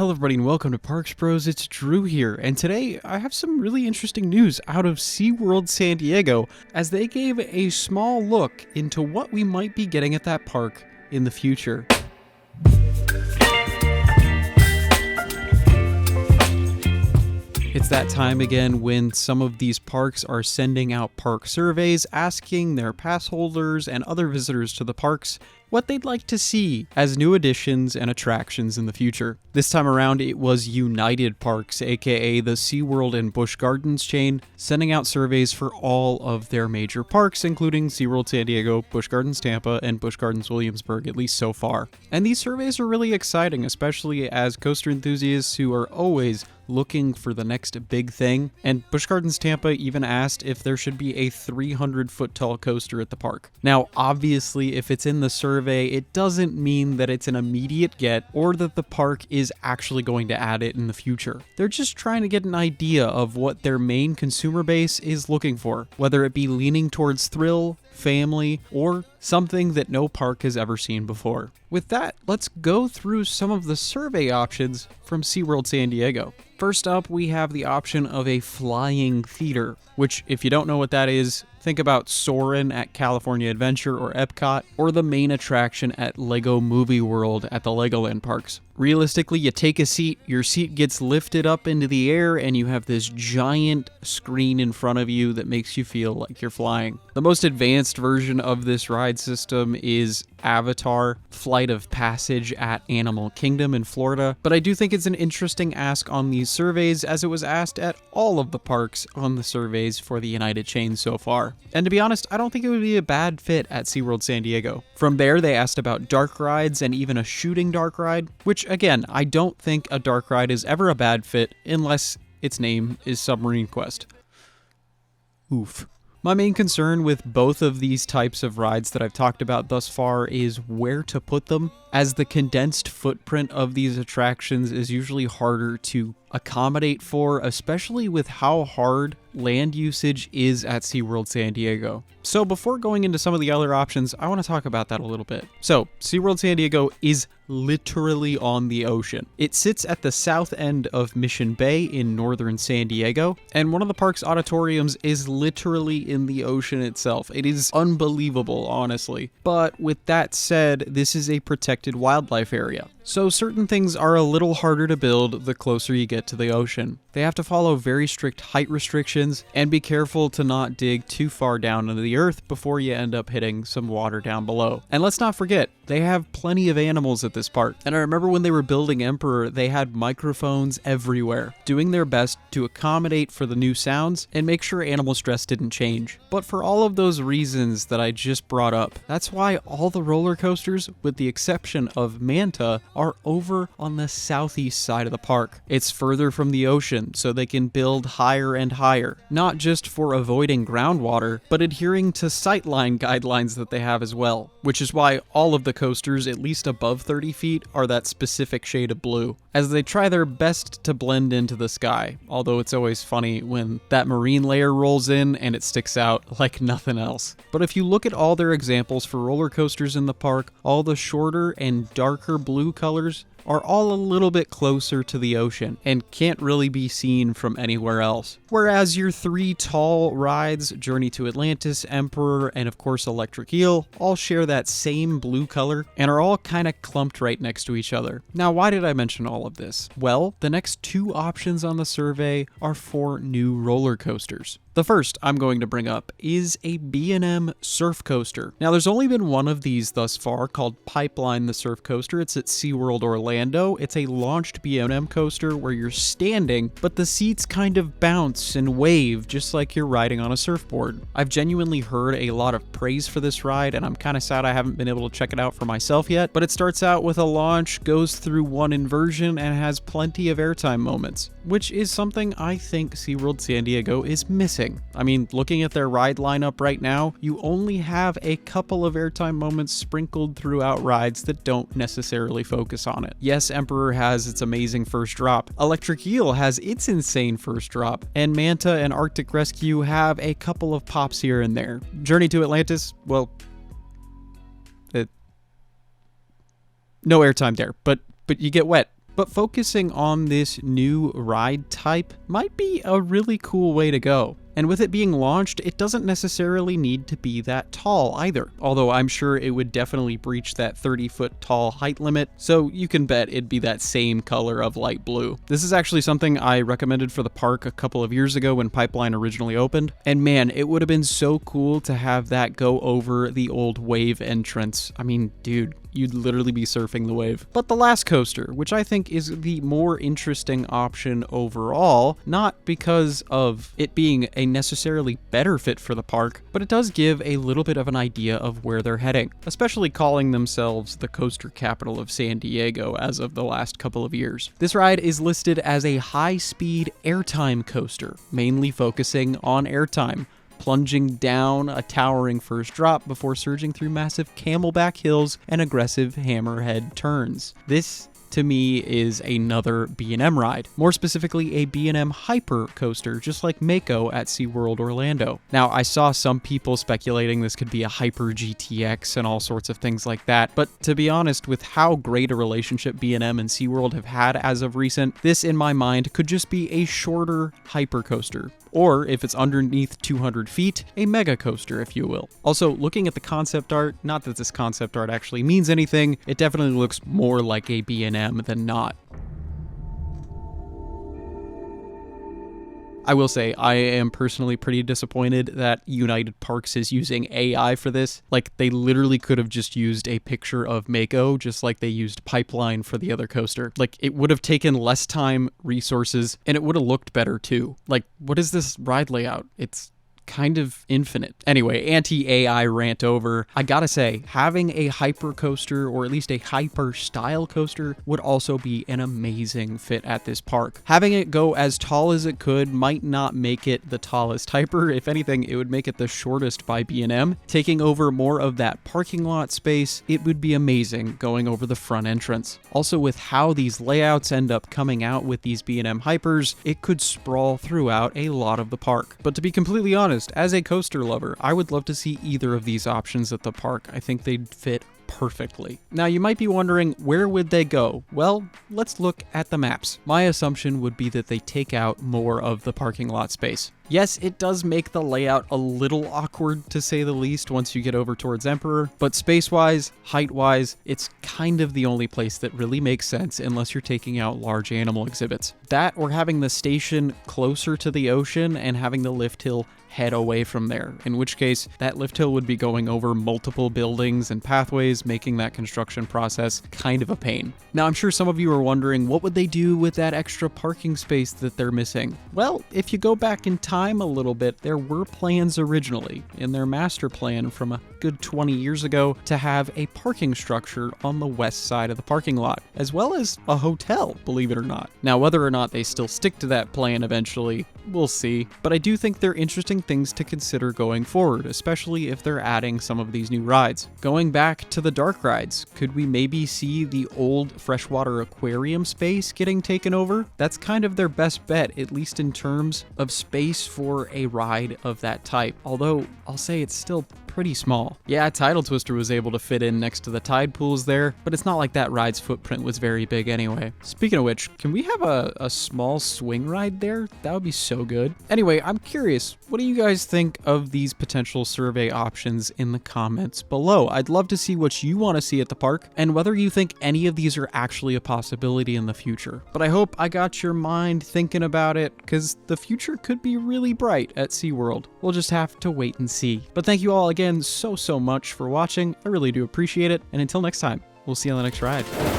Hello everybody and welcome to Parksbros, it's Drew here, and today I have some really interesting news out of SeaWorld San Diego as they gave a small look into what we might be getting at that park in the future. It's that time again when some of these parks are sending out park surveys asking their pass holders and other visitors to the parks what they'd like to see as new additions and attractions in the future. This time around it was United Parks, aka the SeaWorld and Busch Gardens chain, sending out surveys for all of their major parks, including SeaWorld San Diego, Busch Gardens Tampa, and Busch Gardens Williamsburg, at least so far. And these surveys are really exciting, especially as coaster enthusiasts who are always looking for the next big thing. And Busch Gardens Tampa even asked if there should be a 300-foot tall coaster at the park. Now, obviously, if it's in the survey, it doesn't mean that it's an immediate get or that the park is actually going to add it in the future. They're just trying to get an idea of what their main consumer base is looking for, whether it be leaning towards thrill, family, or something that no park has ever seen before. With that, let's go through some of the survey options from SeaWorld San Diego. First up, we have the option of a flying theater, which, if you don't know what that is, think about Soarin' at California Adventure or Epcot, or the main attraction at Lego Movie World at the Legoland parks. Realistically, you take a seat, your seat gets lifted up into the air, and you have this giant screen in front of you that makes you feel like you're flying. The most advanced version of this ride system is Avatar Flight of Passage at Animal Kingdom in Florida, but I do think it's an interesting ask on these surveys as it was asked at all of the parks on the surveys for the United chain so far. And to be honest, I don't think it would be a bad fit at SeaWorld San Diego. From there, they asked about dark rides and even a shooting dark ride, which again, I don't think a dark ride is ever a bad fit unless its name is Submarine Quest. Oof. My main concern with both of these types of rides that I've talked about thus far is where to put them, as the condensed footprint of these attractions is usually harder to accommodate for, especially with how hard land usage is at SeaWorld San Diego. So before going into some of the other options, I want to talk about that a little bit. So SeaWorld San Diego is literally on the ocean. It sits at the south end of Mission Bay in northern San Diego, and one of the park's auditoriums is literally in the ocean itself. It is unbelievable, honestly. But with that said, this is a protected wildlife area. So certain things are a little harder to build the closer you get to the ocean. They have to follow very strict height restrictions and be careful to not dig too far down into the earth before you end up hitting some water down below. And let's not forget, they have plenty of animals at this park. And I remember when they were building Emperor, they had microphones everywhere, doing their best to accommodate for the new sounds and make sure animal stress didn't change. But for all of those reasons that I just brought up, that's why all the roller coasters, with the exception of Manta, are over on the southeast side of the park. It's further from the ocean, so they can build higher and higher, not just for avoiding groundwater, but adhering to sightline guidelines that they have as well, which is why all of the coasters, at least above 30 feet, are that specific shade of blue, as they try their best to blend into the sky, although it's always funny when that marine layer rolls in and it sticks out like nothing else. But if you look at all their examples for roller coasters in the park, all the shorter and darker blue colors are all a little bit closer to the ocean and can't really be seen from anywhere else. Whereas your three tall rides, Journey to Atlantis, Emperor, and of course Electric Eel, all share that same blue color and are all kind of clumped right next to each other. Now, why did I mention all of this? Well, the next two options on the survey are for new roller coasters. The first I'm going to bring up is a B&M surf coaster. Now, there's only been one of these thus far called Pipeline the Surf Coaster. It's at SeaWorld Orlando. It's a launched B&M coaster where you're standing, but the seats kind of bounce and wave just like you're riding on a surfboard. I've genuinely heard a lot of praise for this ride, and I'm kind of sad I haven't been able to check it out for myself yet, but it starts out with a launch, goes through one inversion, and has plenty of airtime moments, which is something I think SeaWorld San Diego is missing. I mean, looking at their ride lineup right now, you only have a couple of airtime moments sprinkled throughout rides that don't necessarily focus on it. Yes, Emperor has its amazing first drop, Electric Eel has its insane first drop, and Manta and Arctic Rescue have a couple of pops here and there. Journey to Atlantis, well, no airtime there, but you get wet. but focusing on this new ride type might be a really cool way to go. And with it being launched, it doesn't necessarily need to be that tall either, although I'm sure it would definitely breach that 30-foot tall height limit, so you can bet it'd be that same color of light blue. This is actually something I recommended for the park a couple of years ago when Pipeline originally opened, and man, it would have been so cool to have that go over the old wave entrance. I mean, dude, you'd literally be surfing the wave. But the last coaster, which I think is the more interesting option overall, not because of it being a necessarily better fit for the park, but it does give a little bit of an idea of where they're heading, especially calling themselves the coaster capital of San Diego as of the last couple of years. This ride is listed as a high-speed airtime coaster, mainly focusing on airtime, plunging down a towering first drop before surging through massive camelback hills and aggressive hammerhead turns. This, to me, is another B&M ride, more specifically a B&M Hyper coaster, just like Mako at SeaWorld Orlando. Now, I saw some people speculating this could be a Hyper GTX and all sorts of things like that, but to be honest, with how great a relationship B&M and SeaWorld have had as of recent, this, in my mind, could just be a shorter Hyper coaster. Or, if it's underneath 200 feet, a mega coaster, if you will. Also, looking at the concept art, not that this concept art actually means anything, it definitely looks more like a B&M than not. I will say, I am personally pretty disappointed that United Parks is using AI for this. Like, they literally could have just used a picture of Mako, just like they used Pipeline for the other coaster. Like, it would have taken less time, resources, and it would have looked better too. Like, what is this ride layout? It's kind of infinite. Anyway, anti-AI rant over. I gotta say, having a hyper coaster, or at least a hyper style coaster, would also be an amazing fit at this park. Having it go as tall as it could might not make it the tallest hyper. If anything, it would make it the shortest by B&M. Taking over more of that parking lot space, it would be amazing going over the front entrance. Also, with how these layouts end up coming out with these B&M hypers, it could sprawl throughout a lot of the park. But to be completely honest, as a coaster lover, I would love to see either of these options at the park. I think they'd fit perfectly. Now, you might be wondering, where would they go? Well, let's look at the maps. My assumption would be that they take out more of the parking lot space. Yes, it does make the layout a little awkward, to say the least, once you get over towards Emperor, but space-wise, height-wise, it's kind of the only place that really makes sense unless you're taking out large animal exhibits. That, or having the station closer to the ocean and having the lift hill head away from there, in which case that lift hill would be going over multiple buildings and pathways, making that construction process kind of a pain. Now, I'm sure some of you are wondering, what would they do with that extra parking space that they're missing? Well, if you go back in time a little bit, there were plans originally in their master plan from a good 20 years ago to have a parking structure on the west side of the parking lot, as well as a hotel, believe it or not. Now, whether or not they still stick to that plan eventually, we'll see, but I do think they're interesting things to consider going forward, especially if they're adding some of these new rides. Going back to the dark rides, could we maybe see the old freshwater aquarium space getting taken over? That's kind of their best bet, at least in terms of space for a ride of that type, although I'll say it's still pretty small. Yeah, Tidal Twister was able to fit in next to the tide pools there, but it's not like that ride's footprint was very big anyway. Speaking of which, can we have a small swing ride there? That would be so good. Anyway, I'm curious, what do you guys think of these potential survey options in the comments below? I'd love to see what you want to see at the park, and whether you think any of these are actually a possibility in the future. But I hope I got your mind thinking about it, because the future could be really bright at SeaWorld. We'll just have to wait and see. But thank you all again so much for watching. I really do appreciate it, and until next time, we'll see you on the next ride.